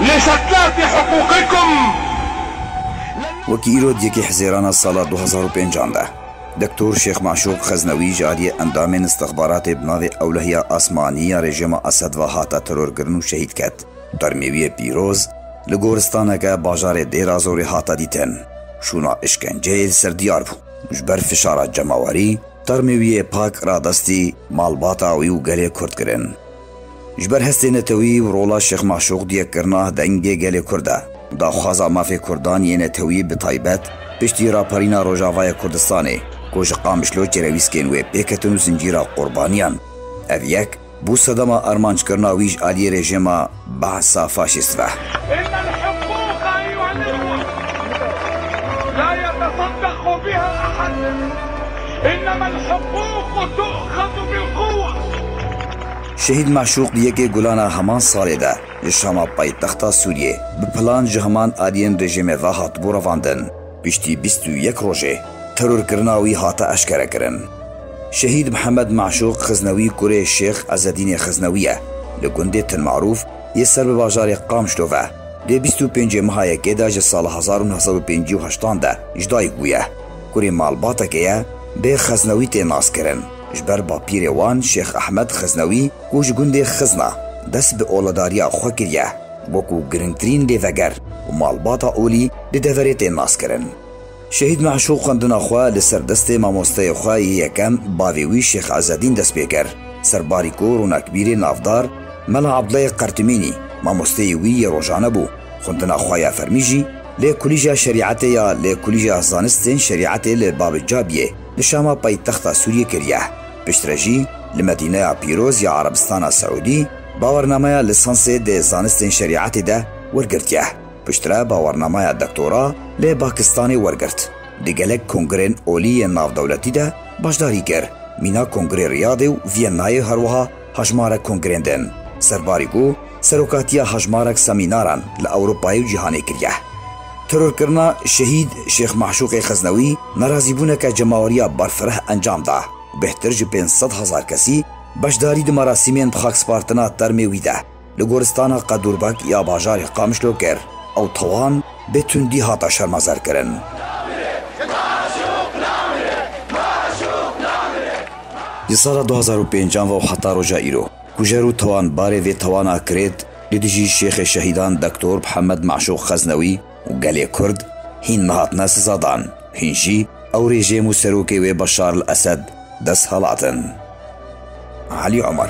لستلاف حقوقكم. وكيرو ديكي حزيران سالا 2005 ده دكتور شيخ معشوق خزنوي جاري اندامين استخبارات بناوي اولهية اسمانية رژیم اسد و هاتا ترور گرنو شهید کت. ترميوية بيروز لگورستانك باجار ديرازوري هاتا ديتن شونا اشکنجه سر دیار بو. جبر فشارات جماواري ترميوية پاک رادستی مالباتا ويو گلي کرد کرن. جبر هستی نتوی و رولا شیخ معشوق دیه کرناه دنگه گلی کرده دا خوازا مافی کردان یه نتوی بطایبت پشتی را پرینا روژاوای کردستانه کوش قامشلو چرویسکین و پیکتون زنجیرا قربانیان او یک بو صدما ارمانج کرنا ویج آلی رژیما بحثا فاشیست و إن الحقوق أيها الإخوة لا يتصدق بها أحد، إنما الحقوق تؤخذ بالقوة. شهید معشوق دیگه که گلانا همان ساله ده لشاما پای تختا سوریه به پلان جهمان آدین رژیم و هات بورواندن بیشتی 21 روزه ترور کرناوی هاتا اشکره کرن. شهید محمد معشوق خزنوی کوره شیخ عزالدین خزنویه لگنده تن معروف یه سر به باجار قامشلوه ده 25 ماه که ده سال 1958 ده اجدای گویه کوره مالباتا که به خزنوی تناس کرن. جبر با پیروان شیخ احمد خزنوی کوش گنده خزنا دست به اولاداریا خواه کریه بوکو گرنگترین لیوگر و مالباتا اولی ده دوریت ناس کرن. شهید معشوق خندنا خواه لسر دست ماموسته خواه یکم باویوی شیخ عزالدین دست بیگر سرباریکو روناکبیر نافدار ملا عبدالله قرتمینی ماموسته وی روزانه بو خندنا خواه فرمیجی لی کلیجا شریعت یا لی کلیجا زانستین شریعت لی باب جابیه لشاما پای تخت سوریه کریه پشترجی لمدینه پیروز یا عربستان سعودی باورنامه لیسانس ده زانستین شریعت ده ورگرتیه پشتره باورنامه دکتورا لی پاکستانی ورگرت دیگلک کنگرین اولی ناو دولتی ده باشداری کر مینا کنگره ریاض و وینای هروها هجماره کنگرین دن سرباریگو سروکاتیا هجمارک سمیناران لأوروپای و جهانی کریه. ترور کرنا شهید شیخ معشوق خزنوی نرازی بونه که جماوریا برفره انجام ده و بهتر جه 500,000 کسی بشداری ده مراسمین بخاک سپارتنا ترمیوی ده لگورستان قدوربک یا باجار قامشلو کر او توان به تندی هاتا شرمازر کرن. سال 2005 و حتی روژا ایرو کجرو توان باره و توانا کرد لدیجی شیخ شهیدان دکتور محمد معشوق خزنوی و گلی کرد هین مهاتنا سزادان هینجی او رژیم و سروکی و بشار الاسد دست حالاتن. علي عمر.